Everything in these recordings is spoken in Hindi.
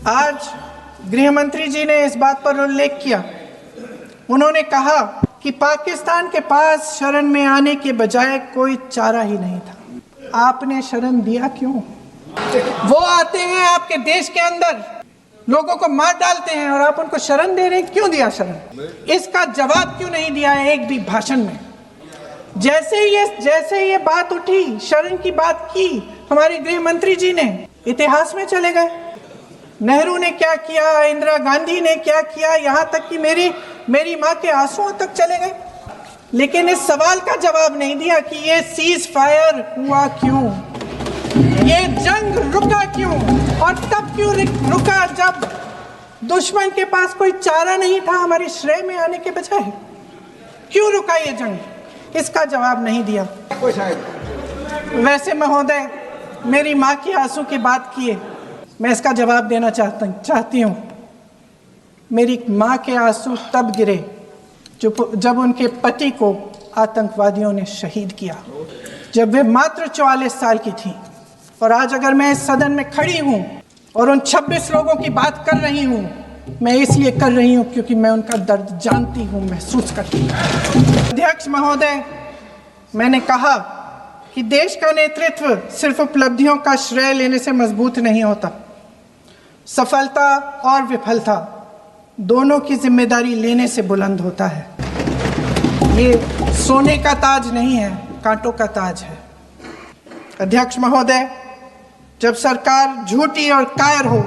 आज गृह मंत्री जी ने इस बात पर उल्लेख किया, उन्होंने कहा कि पाकिस्तान के पास शरण में आने के बजाय कोई चारा ही नहीं था। आपने शरण दिया क्यों? वो आते हैं आपके देश के अंदर, लोगों को मार डालते हैं और आप उनको शरण दे रहे हैं। क्यों दिया शरण? इसका जवाब क्यों नहीं दिया एक भी भाषण में? जैसे ये बात उठी, शरण की बात की, हमारे गृह मंत्री जी ने इतिहास में चले गए। नेहरू ने क्या किया, इंदिरा गांधी ने क्या किया, यहाँ तक कि मेरी माँ के आंसुओं तक चले गए। लेकिन इस सवाल का जवाब नहीं दिया कि ये सीज फायर हुआ क्यों, ये जंग रुका क्यों, और तब क्यों रुका जब दुश्मन के पास कोई चारा नहीं था हमारे श्रेय में आने के बजाय। क्यों रुका ये जंग? इसका जवाब नहीं दिया। वैसे महोदय, मेरी माँ की आंसू की बात किए, मैं इसका जवाब देना चाहती हूँ। मेरी माँ के आंसू तब गिरे जब उनके पति को आतंकवादियों ने शहीद किया, जब वे मात्र 44 साल की थी। और आज अगर मैं इस सदन में खड़ी हूँ और उन 26 लोगों की बात कर रही हूँ, मैं इसलिए कर रही हूँ क्योंकि मैं उनका दर्द जानती हूँ, महसूस करती हूँ। अध्यक्ष महोदय, मैंने कहा कि देश का नेतृत्व सिर्फ उपलब्धियों का श्रेय लेने से मजबूत नहीं होता। सफलता और विफलता दोनों की जिम्मेदारी लेने से बुलंद होता है। ये सोने का ताज नहीं है, कांटों का ताज है। अध्यक्ष महोदय, जब सरकार झूठी और कायर हो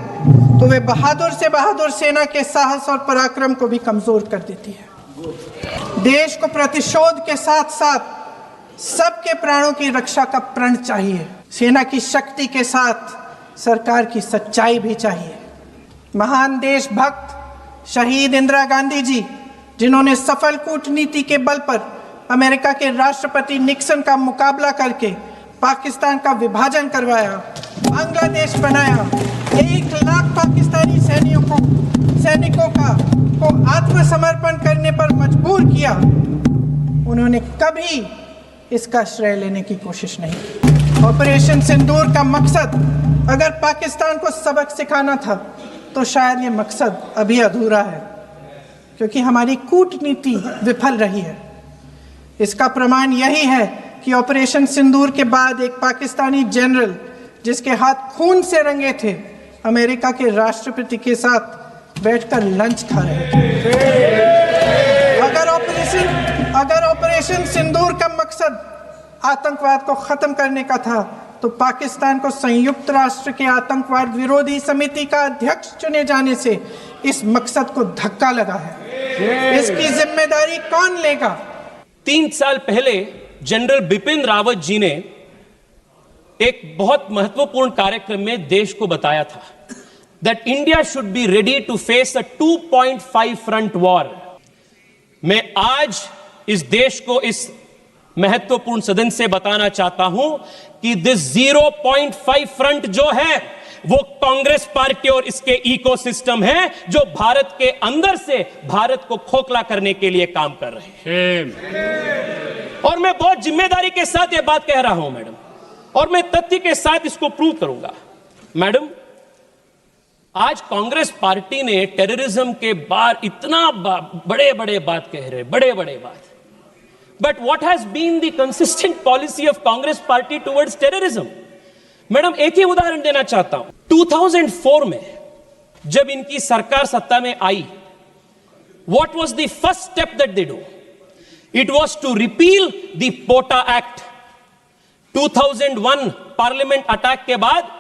तो वे बहादुर से बहादुर सेना के साहस और पराक्रम को भी कमजोर कर देती है। देश को प्रतिशोध के साथ साथ सबके प्राणों की रक्षा का प्रण चाहिए। सेना की शक्ति के साथ सरकार की सच्चाई भी चाहिए। महान देशभक्त शहीद इंदिरा गांधी जी, जिन्होंने सफल कूटनीति के बल पर अमेरिका के राष्ट्रपति निक्सन का मुकाबला करके पाकिस्तान का विभाजन करवाया, बांग्लादेश बनाया, 1 लाख पाकिस्तानी सैनिकों को आत्मसमर्पण करने पर मजबूर किया, उन्होंने कभी इसका श्रेय लेने की कोशिश नहीं की। ऑपरेशन सिंदूर का मकसद अगर पाकिस्तान को सबक सिखाना था तो शायद ये मकसद अभी अधूरा है, क्योंकि हमारी कूटनीति विफल रही है। इसका प्रमाण यही है कि ऑपरेशन सिंदूर के बाद एक पाकिस्तानी जनरल, जिसके हाथ खून से रंगे थे, अमेरिका के राष्ट्रपति के साथ बैठकर लंच खा रहे थे। अगर ऑपरेशन सिंदूर का मकसद आतंकवाद को खत्म करने का था तो पाकिस्तान को संयुक्त राष्ट्र के आतंकवाद विरोधी समिति का अध्यक्ष चुने जाने से इस मकसद को धक्का लगा है। इसकी जिम्मेदारी कौन लेगा? 3 साल पहले जनरल बिपिन रावत जी ने एक बहुत महत्वपूर्ण कार्यक्रम में देश को बताया था that India should be ready to face a 2.5 front war। मैं आज इस देश को इस महत्वपूर्ण सदन से बताना चाहता हूं कि दिस 0.5 फ्रंट जो है वो कांग्रेस पार्टी और इसके इकोसिस्टम है, जो भारत के अंदर से भारत को खोखला करने के लिए काम कर रहे हैं। और मैं बहुत जिम्मेदारी के साथ यह बात कह रहा हूं मैडम, और मैं तथ्य के साथ इसको प्रूव करूंगा। मैडम, आज कांग्रेस पार्टी ने टेररिज्म के बार इतना बड़े बड़े बात कह रहे, बड़े बड़े बात, but what has been the consistent policy of Congress party towards terrorism? Madam, एक ही उदाहरण देना चाहता हूं। 2004 में जब इनकी सरकार सत्ता में आई, what was the first step that they do? It was to repeal the POTA act. 2001 parliament attack के बाद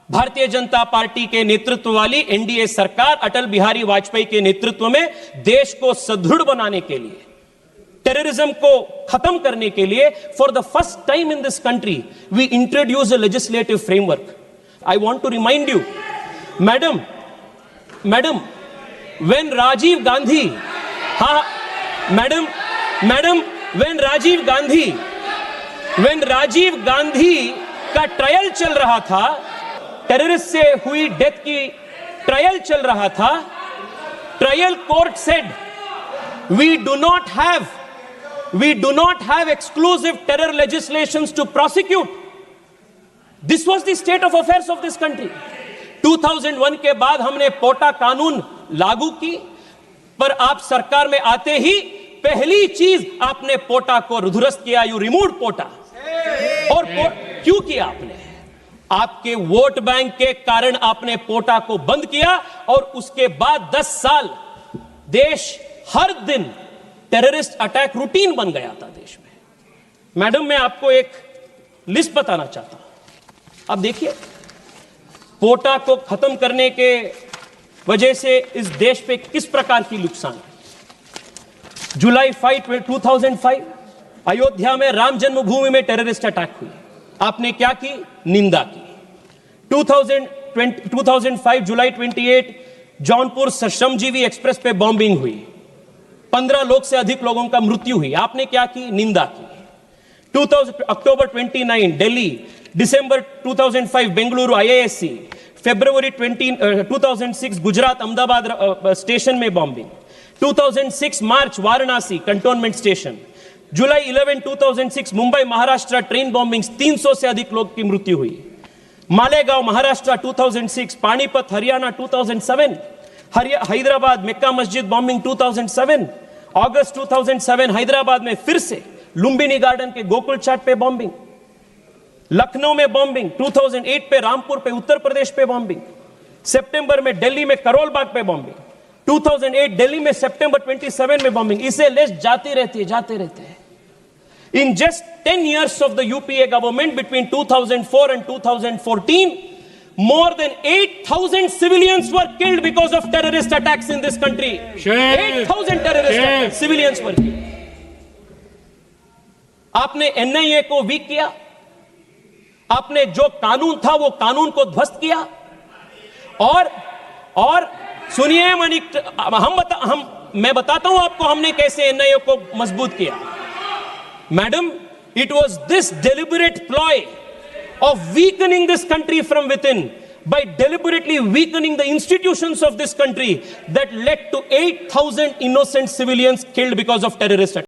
भारतीय जनता पार्टी के नेतृत्व वाली एनडीए सरकार अटल बिहारी वाजपेयी के नेतृत्व में देश को सुदृढ़ बनाने के लिए, टेररिज्म को खत्म करने के लिए, for the first time in this country we introduce a legislative framework. I want to remind you madam, when Rajiv Gandhi, when Rajiv Gandhi का ट्रायल चल रहा था, टेररिस्ट से हुई डेथ की ट्रायल चल रहा था, trial court said we do not have exclusive terror legislations to prosecute. This was the state of affairs of this country. 2001 के बाद हमने पोटा कानून लागू की, पर आप सरकार में आते ही पहली चीज आपने पोटा को दुरुस्त किया, यू रिमूव्ड पोटा। और क्यों किया आपने? आपके वोट बैंक के कारण आपने पोटा को बंद किया, और उसके बाद 10 साल देश हर दिन टेररिस्ट अटैक रूटीन बन गया था देश में। मैडम, मैं आपको एक लिस्ट बताना चाहता हूं। अब देखिए, पोटा को खत्म करने के वजह से इस देश पे किस प्रकार की नुकसान है। जुलाई 5, 2005 अयोध्या में राम जन्मभूमि में टेररिस्ट अटैक हुई, आपने क्या की? निंदा की। 2005 जुलाई 28 जौनपुर श्रमजीवी एक्सप्रेस पे बॉम्बिंग हुई, 15 लोग से अधिक लोगों का मृत्यु हुई, आपने क्या की? निंदा की। अक्टूबर 29 दिल्ली, दिसंबर 2005 बेंगलुरु IISc, फरवरी 2006 गुजरात अहमदाबाद स्टेशन में बॉम्बिंग, 2006 मार्च वाराणसी कंटोनमेंट स्टेशन, जुलाई 11 2006 मुंबई महाराष्ट्र ट्रेन बॉम्बिंग, 300 से अधिक लोग की मृत्यु हुई। मालेगांव महाराष्ट्र 2006, पानीपत हरियाणा 2007, हैदराबाद मक्का मस्जिद बॉम्बिंग 2007, अगस्त 2007 हैदराबाद में फिर से लुंबिनी गार्डन के गोकुल चाट पे बॉम्बिंग, लखनऊ में बॉम्बिंग, 2008 पे रामपुर पे उत्तर प्रदेश पे बॉम्बिंग, सितंबर में दिल्ली में करोल बाग पे बॉम्बिंग, 2008 दिल्ली में सितंबर 27 में बॉम्बिंग। इसे लिस्ट जाते रहते हैं। In just 10 years of the UPA government between 2004 and 2014, more than 8,000 civilians were killed because of terrorist attacks in this country. 8,000 terrorist civilians were killed. आपने NIA को वीक किया, आपने जो कानून था वो कानून को ध्वस्त किया, और सुनिए मैं बताता हूं आपको हमने कैसे NIA को मजबूत किया। Madam, it was this deliberate ploy of weakening this country from within, by deliberately weakening the institutions of this country, that led to 8,000 innocent civilians killed because of terrorist attacks.